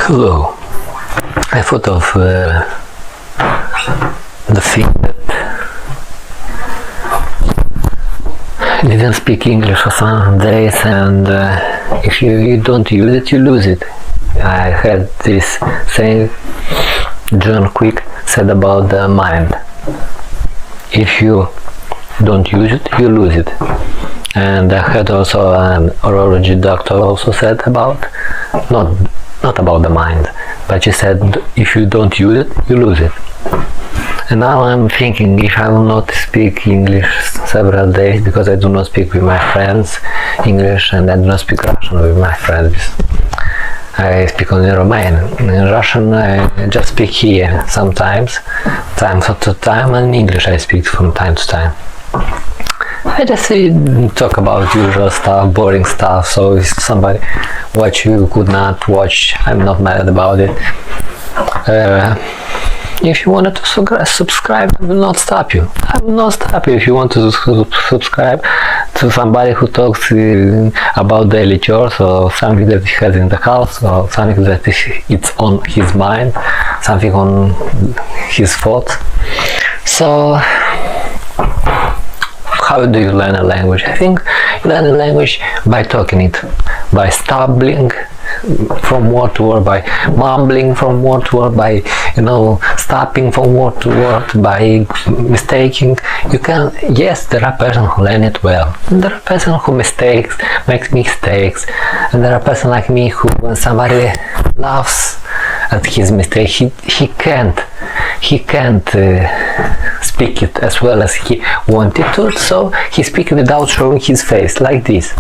Hello. I thought of the thing that I didn't speak English for some days, and if you don't use it, you lose it. I had this saying John Quick said about the mind. If you don't use it, you lose it. And I had also an urology doctor also said about, not about the mind, but she said if you don't use it, you lose it. And now I'm thinking, if I will not speak English several days because I do not speak with my friends English, and I do not speak Russian with my friends, I speak only Romanian. In Russian I just speak here sometimes, time to time, and in English I speak from time to time. I just talk about usual stuff, boring stuff, so if somebody watch you could not watch, I'm not mad about it. If you wanted to subscribe, I will not stop you. I will not stop you if you want to subscribe to somebody who talks about daily chores or something that he has in the house, or something that it's on his mind, something on his thoughts. So, how do you learn a language? I think you learn a language by talking it, by stumbling from word to word, by mumbling from word to word, by stopping from word to word, by mistaking. You can, yes, there are persons who learn it well, and there are persons who make mistakes, and there are persons like me who, when somebody laughs at his mistake, he can't speak it as well as he wanted to, so he speaks without showing his face, like this,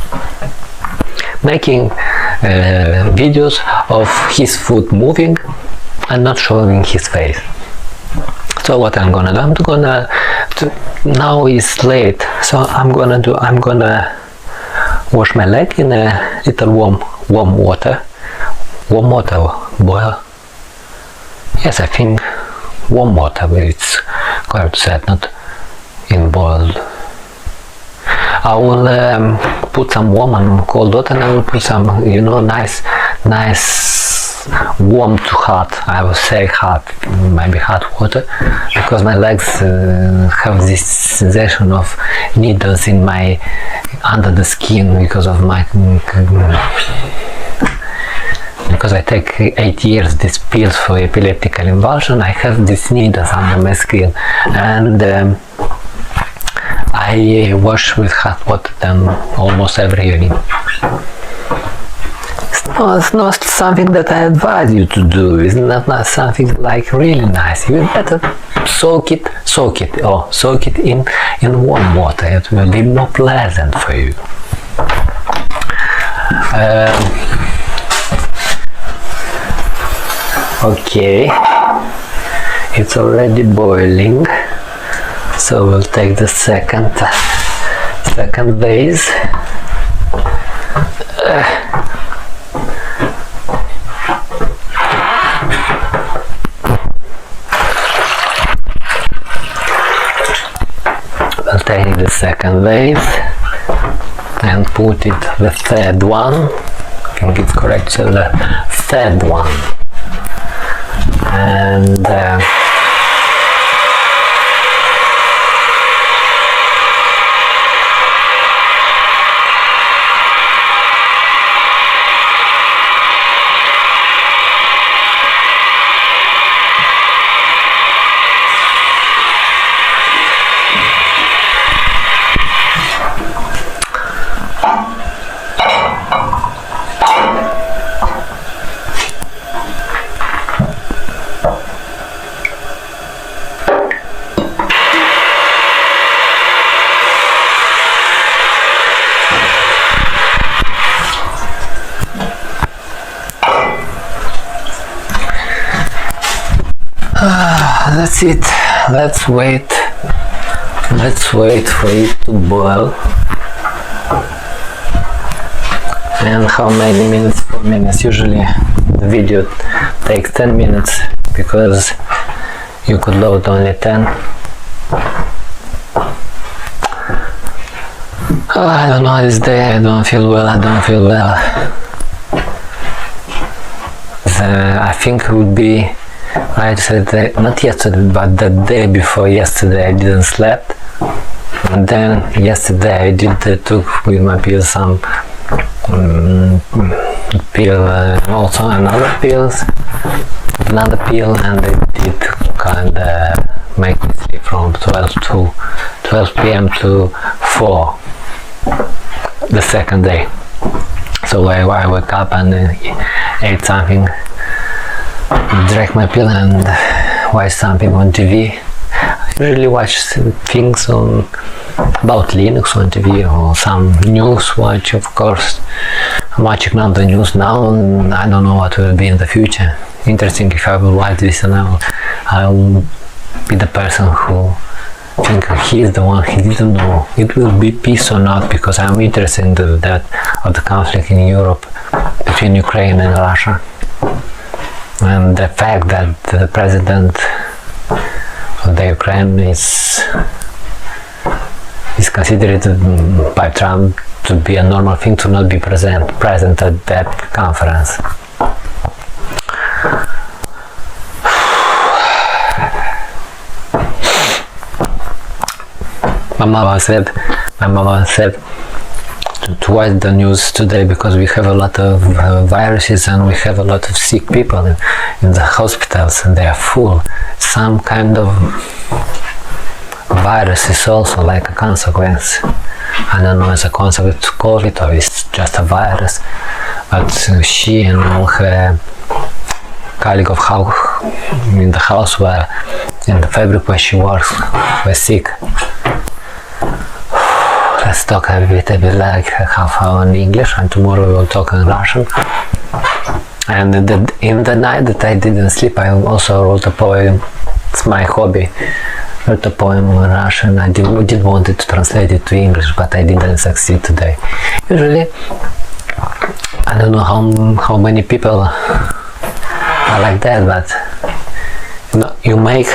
making videos of his foot moving and not showing his face. So what I'm gonna do, now it's late, so I'm gonna wash my leg in a little warm water boil. Yes, I think warm water, but it's correct to say, not in boiled. I will put some warm and cold water, and I will put some, nice warm to hot, I would say hot, maybe hot water, because my legs have this sensation of needles in under the skin because I take 8 years these pills for epileptic convulsion. I have these needles under my skin, and I wash with hot water them almost every evening. It's not something that I advise you to do. It's not something like really nice. You better soak it in warm water. It will be more pleasant for you. Okay, it's already boiling, so we'll take the second vase. We'll take the second vase and put it the third one. I think it's correct, so the third one. And that's it. Let's wait for it to boil. And how many minutes? 4 minutes. Usually the video takes 10 minutes because you could load only 10. I don't know, this day I don't feel well. I think it would be, I said not yesterday, but the day before yesterday I didn't sleep. And then yesterday I did took with my pill some pill, also another pill, and it did kind of make me sleep from 12 p.m. to 4 the second day. So I woke up and ate something, drank my pill, and watched something on TV. I really watch things about Linux on TV, or some news watch, of course. I'm watching not the news now, and I don't know what will be in the future. Interesting if I will watch this, and I'll be the person who think he is the one he didn't know it will be peace or not, because I'm interested in that of the conflict in Europe between Ukraine and Russia, and the fact that the president of the Ukraine is considered by Trump to be a normal thing to not be present at that conference. My mama said to watch the news today, because we have a lot of viruses and we have a lot of sick people in the hospitals, and they are full. Some kind of virus is also like a consequence. I don't know, as a consequence of COVID, or it's just a virus. But she and all her colleagues in the house were in the fabric where she works were sick. Let's talk a bit like half hour in English, and tomorrow we will talk in Russian. And in the night that I didn't sleep, I also wrote a poem. It's my hobby. Wrote a poem in Russian. I did want it to translate it to English, but I didn't succeed today. Usually, I don't know how many people are like that, but you make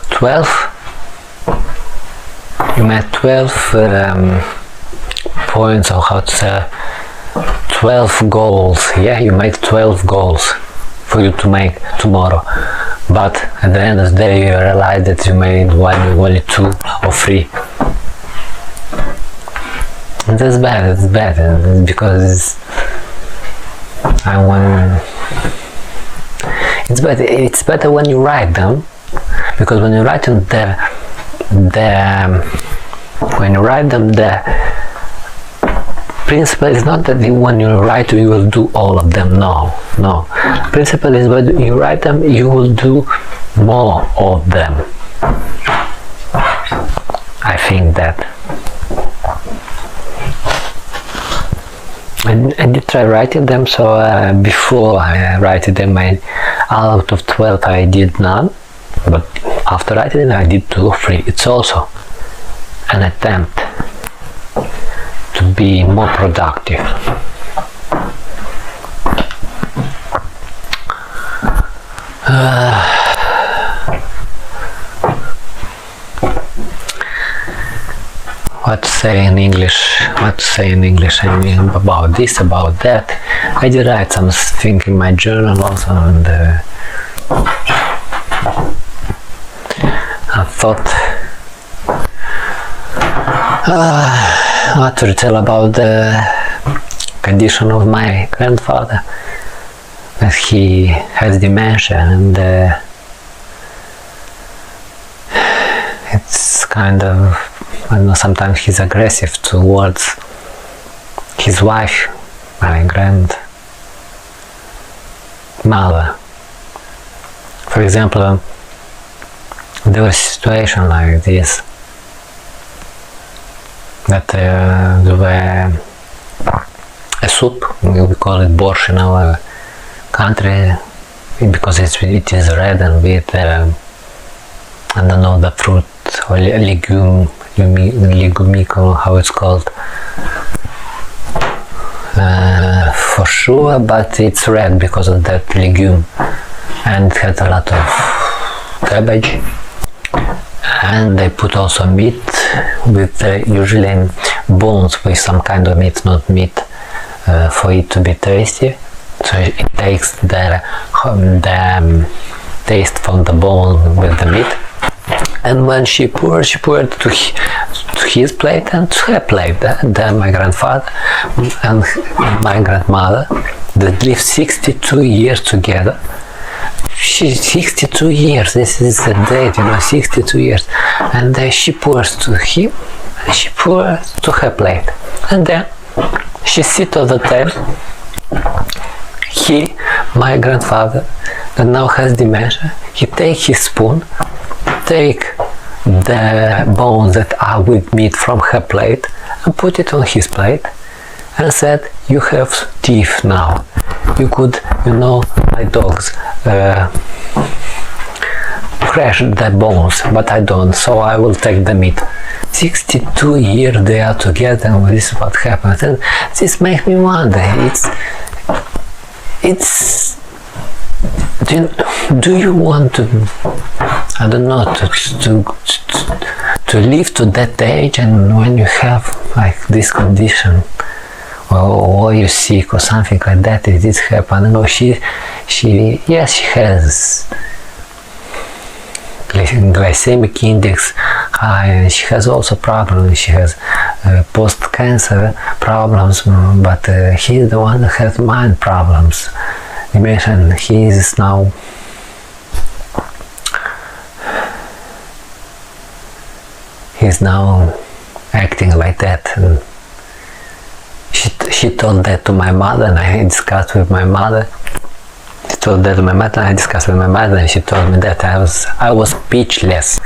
12 points, or how to say, 12 goals. Yeah, you make 12 goals for you to make tomorrow, but at the end of the day you realize that you made only 2 or 3. And that's bad. It's bad, because it's better when you write them, because when you write them the principle is not that when you write you will do all of them. No. Principle is when you write them you will do more of them. I think that. And you try writing them, so before I write them, out of 12 I did none, but after writing them I did 2 or 3. It's also an attempt to be more productive. What to say in English? I mean, about this, about that. I did write something in my journal also, and I thought what to tell about the condition of my grandfather, that he has dementia, and it's kind of, I don't know, sometimes he's aggressive towards his wife, my grandmother. For example, there was a situation like this, that there were a soup, we call it borscht in our country, because it is red and with I don't know, the fruit or legumico, how it's called, for sure, but it's red because of that legume, and it had a lot of cabbage and they put also meat with usually bones with some kind of meat, not meat, for it to be tasty. So it takes the taste from the bone with the meat. And when she poured to his plate and to her plate. Then my grandfather and my grandmother, they lived 62 years together. 62 years, this is the date, 62 years. And she pours to him, and she pours to her plate. And then she sits at the table. My grandfather, that now has dementia, he takes his spoon, take the bones that are with meat from her plate and put it on his plate and said, you have teeth now. You could, my dogs crash the bones, but I don't, so I will take the meat. 62 years they are together, and this is what happens. And this makes me wonder, do you want to, I don't know, to live to that age, and when you have like this condition, or you're sick or something like that, it did happen. No, she has glycemic index high, and she has also problems. She has post-cancer problems, but he's the one that has mind problems. Imagine he's now acting like that. And she told that to my mother, and I discussed with my mother. She told that to my mother, and I discussed with my mother, and she told me that I was speechless.